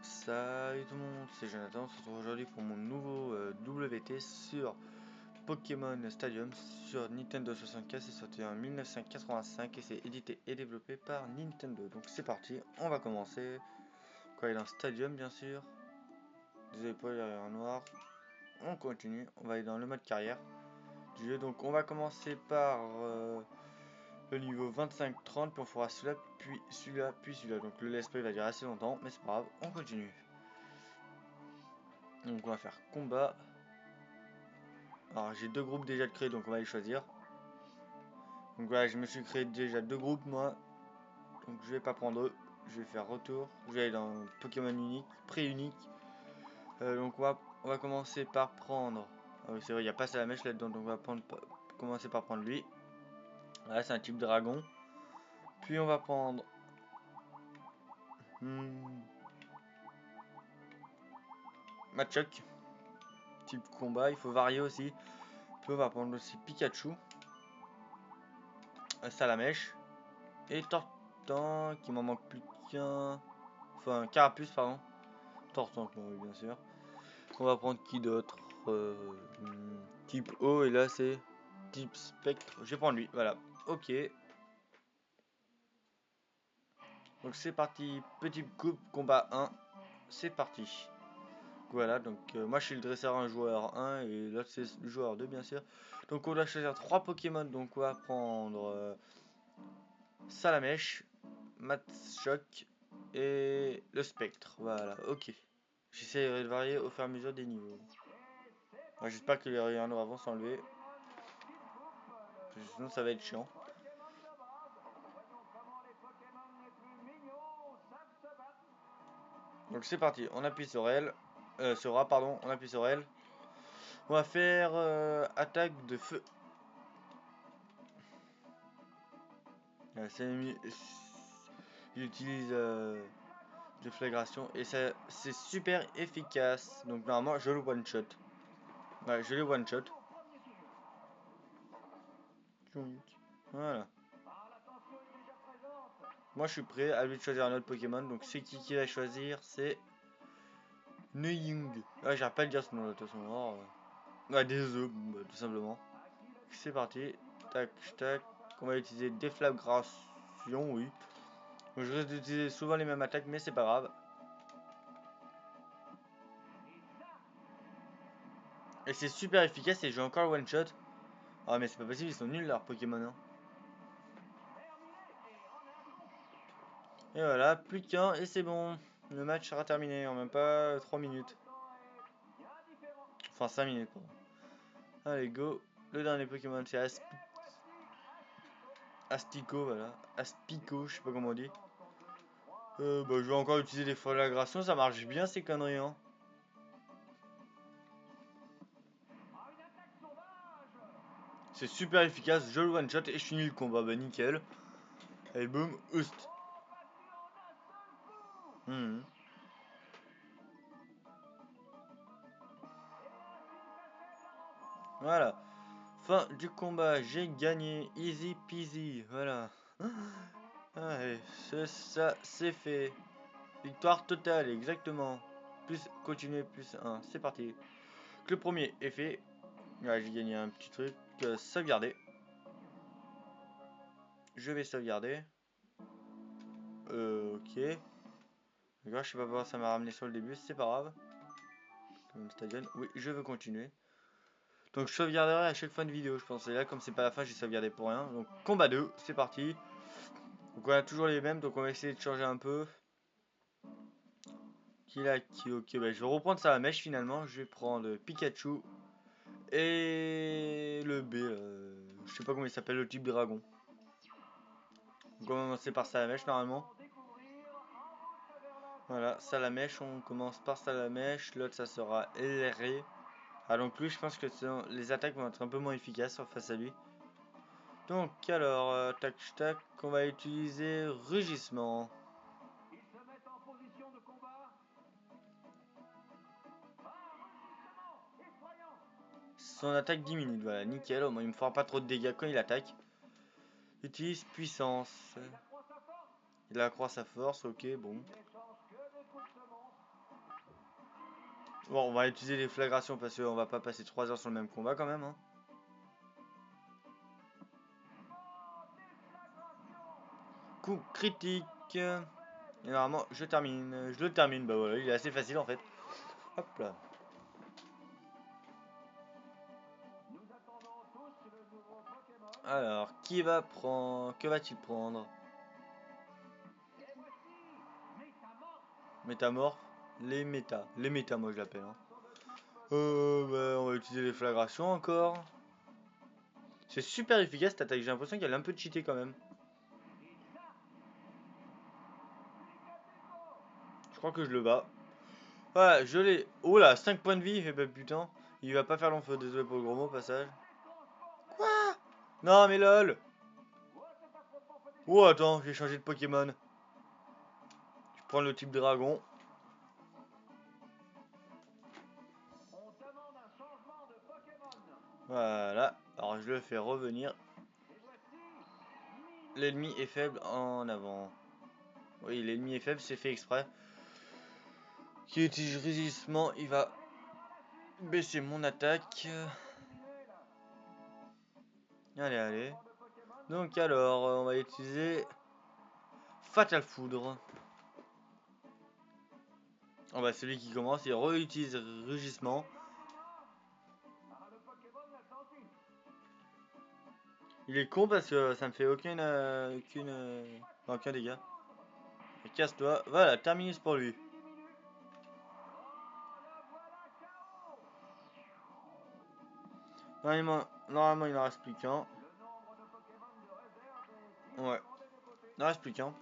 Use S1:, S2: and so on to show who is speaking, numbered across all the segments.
S1: Salut tout le monde, c'est Jonathan, on se retrouve aujourd'hui pour mon nouveau WT sur Pokémon Stadium sur Nintendo 64. C'est sorti en 1985 et c'est édité et développé par Nintendo. Donc c'est parti, on va commencer. Quoi, il est dans Stadium bien sûr. Désolé pour l'arrière noir. On continue, on va aller dans le mode carrière du jeu. Donc on va commencer par le niveau 25-30, puis on fera celui-là, puis celui-là, puis celui-là. Donc le let's play va durer assez longtemps, mais c'est pas grave, on continue. Donc on va faire combat. Alors j'ai deux groupes déjà de créés, donc on va les choisir. Donc voilà, je me suis créé déjà deux groupes moi. Donc je vais pas prendre eux. Je vais faire retour. Je vais aller dans Pokémon unique, pré-unique. Donc on va commencer par prendre. Ah oui c'est vrai, il n'y a pas Salamèche là-dedans, donc on va commencer par prendre lui. Là c'est un type dragon. Puis on va prendre. Machoke. Type combat, il faut varier aussi. Puis on va prendre aussi Pikachu. Salamèche. Et Tortan, qui m'en manque plus qu'un. Enfin, Carapuce, pardon. Tortank, oui, bien sûr. On va prendre qui d'autre type O, et là c'est type spectre. Je vais prendre lui, voilà. Ok. Donc c'est parti. Petit coupe, combat 1. C'est parti. Voilà, donc moi je suis le dresseur 1, joueur 1, et l'autre c'est le joueur 2, bien sûr. Donc on doit choisir 3 Pokémon. Donc on va prendre Salamèche, Machoke et le spectre. Voilà, ok. J'essaierai de varier au fur et à mesure des niveaux. J'espère que les rayons vont s'enlever. Sinon ça va être chiant. Donc c'est parti, on appuie sur L. Sur A, pardon, on appuie sur L. On va faire attaque de feu. Il utilise déflagration et c'est super efficace. Donc normalement je le one shot. Ouais, je le one shot. Voilà. Moi je suis prêt à lui de choisir un autre Pokémon. Donc c'est qui va choisir? C'est Neung. Ah, j'arrive pas à le dire ce nom de toute façon. Oh, ouais, des œufs, bah, tout simplement. C'est parti. Tac, tac. On va utiliser déflagration, oui. Donc, je risque d'utiliser souvent les mêmes attaques, mais c'est pas grave. Et c'est super efficace et j'ai encore le one shot. Ah, mais c'est pas possible, ils sont nuls leurs Pokémon. Hein. Et voilà, plus qu'un et c'est bon. Le match sera terminé en même pas 3 minutes. Enfin 5 minutes, pardon. Allez, go. Le dernier Pokémon, c'est Astico, voilà. Aspico, je sais pas comment on dit. Je vais encore utiliser des déflagrations, ça marche bien ces conneries, hein. C'est super efficace, je le one shot et je finis le combat, bah nickel. Allez boum, oust. Voilà. Fin du combat, j'ai gagné, easy peasy, voilà. Allez, c'est ça, c'est fait. Victoire totale, exactement. Plus continuer, plus 1, c'est parti. Le premier est fait. Là, j'ai gagné un petit truc, sauvegarder. Je vais sauvegarder. Ok. D'accord, je sais pas pourquoi ça m'a ramené sur le début, c'est pas grave. Stadion, oui, je veux continuer. Donc je sauvegarderai à chaque fin de vidéo, je pense. Et là, comme c'est pas la fin, j'ai sauvegardé pour rien. Donc combat 2, c'est parti. Donc on a toujours les mêmes, donc on va essayer de changer un peu. Qui là, qui, ok, bah, je vais reprendre ça à la mèche finalement. Je vais prendre Pikachu et le B. Je sais pas comment il s'appelle, le type dragon. Donc on va commencer par Salamèche normalement. Voilà, Salamèche, on commence par Salamèche. L'autre ça sera LRE. Ah donc lui je pense que les attaques vont être un peu moins efficaces face à lui. Donc alors, tac tac, on va utiliser Rugissement. Son attaque diminue, voilà, nickel, au moins il me fera pas trop de dégâts quand il attaque. Utilise Puissance. Il accroît sa force, ok, bon. Bon, on va utiliser les flagrations parce qu'on va pas passer 3 heures sur le même combat quand même. Hein. Coup critique. Et normalement, je termine. Je le termine. Bah voilà, il est assez facile en fait. Hop là. Alors, qui va prendre... Que va-t-il prendre? Métamorphe. Les méta. Les méta, moi je l'appelle. Hein. Bah, on va utiliser les flagrations encore. C'est super efficace cette attaque. J'ai l'impression qu'elle est un peu cheatée quand même. Je crois que je le bats. Voilà, je l'ai. Oh là, 5 points de vie. Eh ben putain. Il va pas faire long feu. Désolé pour le gros mot, passage. Quoi? Non, mais lol. Oh, attends, j'ai changé de Pokémon. Je prends le type dragon. Voilà. Alors, je le fais revenir. L'ennemi est faible en avant. Oui, l'ennemi est faible, c'est fait exprès. Qui utilise résistement, il va baisser mon attaque. Allez, allez. Donc alors, on va utiliser Fatal Foudre. Oh bah celui qui commence, il réutilise rugissement. Il est con parce que ça me fait aucun dégât. Casse-toi. Voilà, terminus pour lui. Normalement il en reste plus qu'un. Ouais. Il en reste plus qu'un.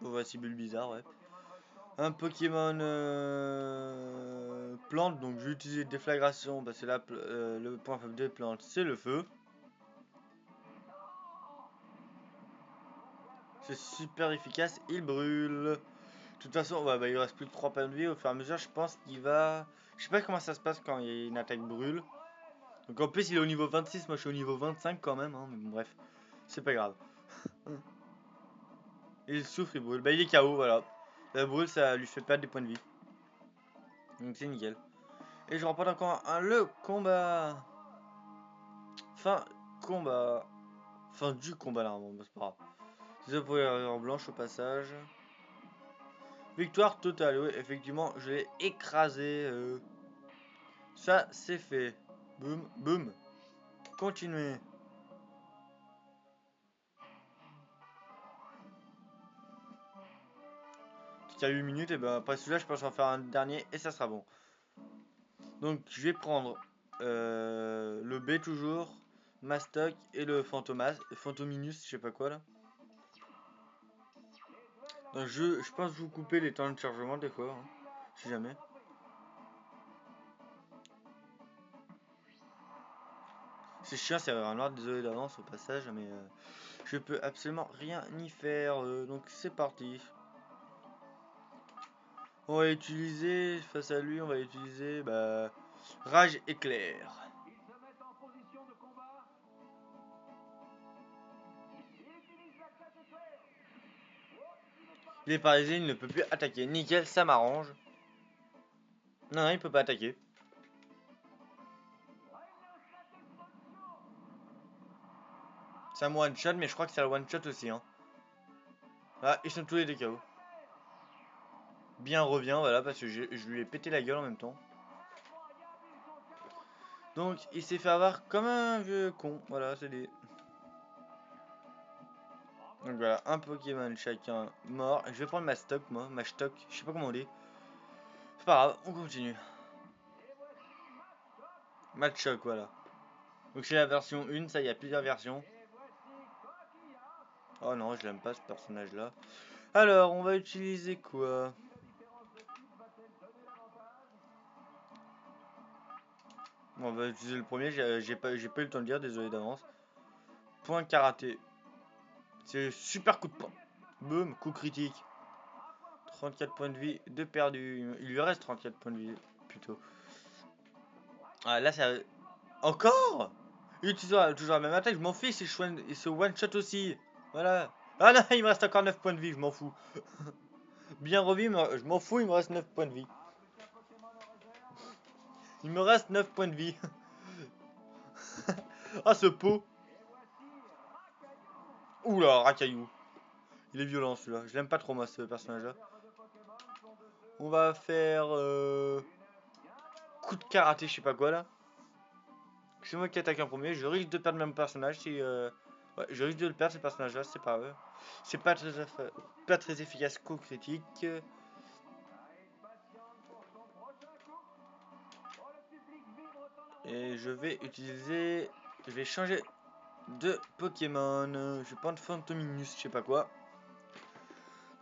S1: Voici Bulbizarre, ouais. Un Pokémon plante, donc je vais utiliser déflagration parce que là le point faible des plantes c'est le feu. C'est super efficace, il brûle. De toute façon, ouais, bah, il reste plus que 3 points de vie au fur et à mesure. Je pense qu'il va. Je sais pas comment ça se passe quand il y a une attaque brûle. Donc en plus, il est au niveau 26, moi je suis au niveau 25 quand même. Hein, mais bon, bref, c'est pas grave. Il souffre, il brûle. Bah, il est KO, voilà. La brûle, ça lui fait perdre des points de vie. Donc c'est nickel. Et je remporte encore le combat. Fin combat. Fin du combat là, bon, bah, c'est pas grave. Désolé pour l'erreur blanche au passage. Victoire totale, oui, effectivement, je l'ai écrasé. Ça, c'est fait. Boum, boum. Continuez. Si 8 minutes, et ben après celui-là, je pense en faire un dernier et ça sera bon. Donc, je vais prendre le B toujours, Mastoc et le Fantominus, je sais pas quoi là. Donc, je pense vous couper les temps de chargement des fois, hein, si jamais. C'est chiant, c'est un noir, désolé d'avance au passage, mais je peux absolument rien y faire. Donc, c'est parti. On va utiliser, face à lui, on va utiliser Rage Éclair. Il est paralysé, il ne peut plus attaquer. Nickel, ça m'arrange. Non, non, il peut pas attaquer. C'est un one shot, mais je crois que c'est un one shot aussi. Hein. Ah, ils sont tous les deux KO. Bien revient, voilà, parce que je lui ai pété la gueule en même temps. Donc, il s'est fait avoir comme un vieux con. Voilà, c'est des. Donc voilà, un Pokémon chacun mort. Je vais prendre ma stock, moi, ma stock, je sais pas comment on dit. C'est pas grave, on continue. Matchok, voilà. Donc c'est la version 1, ça, il y a plusieurs versions. Oh non, je l'aime pas ce personnage là. Alors, on va utiliser quoi? Bon, on va utiliser le premier, j'ai pas eu le temps de dire, désolé d'avance. Point karaté. C'est super coup de poing. Boum, coup critique. 34 points de vie de perdu. Il lui reste 34 points de vie plutôt. Ah là ça. Encore. Il utilise toujours la même attaque, je m'en fiche, c'est one shot aussi. Voilà. Ah non, il me reste encore 9 points de vie, je m'en fous. Bien revu, mais je m'en fous, il me reste 9 points de vie. Il me reste 9 points de vie. Ah, ce pot. Oula, racaillou. Il est violent celui-là. Je l'aime pas trop moi ce personnage-là. On va faire coup de karaté, je sais pas quoi là. C'est moi qui attaque en premier. Je risque de perdre mon personnage si. Ouais, je risque de le perdre ce personnage-là, c'est pas eux. C'est pas très efficace coup critique. Et je vais utiliser. Je vais changer de Pokémon. Je vais prendre Fantominus, je sais pas quoi.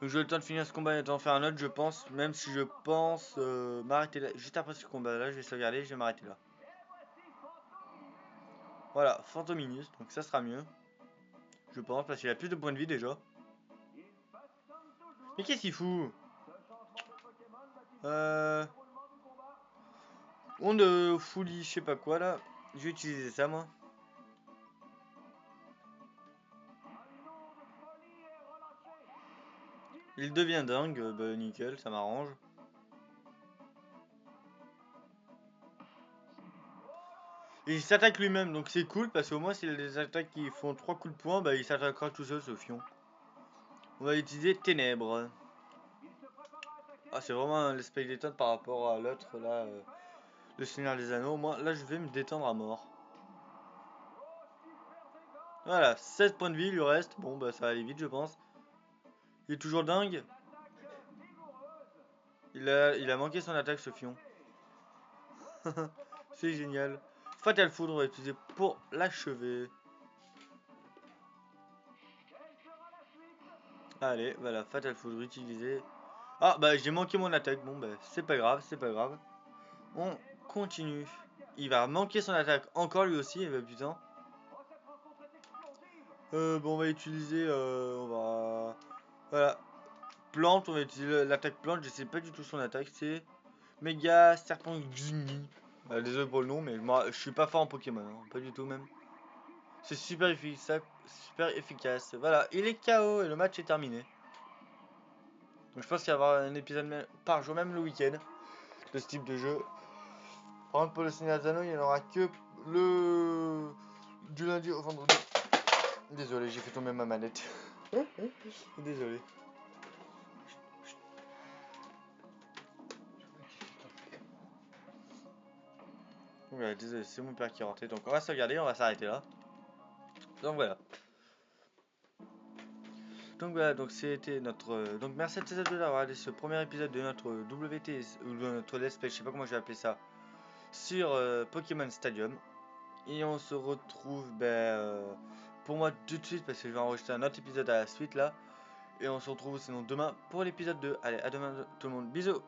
S1: Donc j'ai le temps de finir ce combat et d'en faire un autre, je pense. Même si je pense m'arrêter là. Juste après ce combat-là, je vais sauvegarder, je vais m'arrêter là. Voilà, Fantominus, donc ça sera mieux. Je pense, parce qu'il a plus de points de vie déjà. Mais qu'est-ce qu'il fout? Onde folie, je sais pas quoi là. Je vais utiliser ça moi. Il devient dingue, bah nickel, ça m'arrange. Et il s'attaque lui-même, donc c'est cool parce qu'au moins s'il a des attaques qui font 3 coups de poing, bah il s'attaquera tout seul ce fion. On va utiliser Ténèbres. Ah c'est vraiment l'esprit détente par rapport à l'autre là, le Seigneur des Anneaux. Moi là je vais me détendre à mort. Voilà, 16 points de vie il lui reste. Bon bah ça va aller vite je pense. Il est toujours dingue. Il a manqué son attaque ce fion. C'est génial. Fatal Foudre on va utiliser pour l'achever. Allez, voilà, Fatal Foudre utilisé. Ah bah j'ai manqué mon attaque, bon bah c'est pas grave, c'est pas grave. On continue. Il va manquer son attaque encore lui aussi, bah putain. Bon on va utiliser, on va... Voilà, plante, on va utiliser l'attaque plante, je sais pas du tout son attaque, c'est... Méga Serpent Xuni. Désolé pour le nom, mais moi je suis pas fort en Pokémon, hein, pas du tout même. C'est super efficace. Voilà, il est KO et le match est terminé. Donc je pense qu'il va y avoir un épisode par jour, même le week-end, de ce type de jeu. Par contre, pour le Seigneur des Anneaux, il n'y en aura que le du lundi au vendredi. Désolé, j'ai fait tomber ma manette. Désolé. Ouais, désolé, c'est mon père qui est rentré. Donc on va sauvegarder, on va s'arrêter là. Donc voilà. Donc voilà, donc c'était notre... Donc merci à tous d'avoir regardé ce premier épisode de notre WT, ou de notre Let's Play, je sais pas comment je vais appeler ça, sur Pokémon Stadium. Et on se retrouve pour moi tout de suite, parce que je vais enregistrer un autre épisode à la suite là. Et on se retrouve sinon demain pour l'épisode 2. Allez, à demain tout le monde, bisous.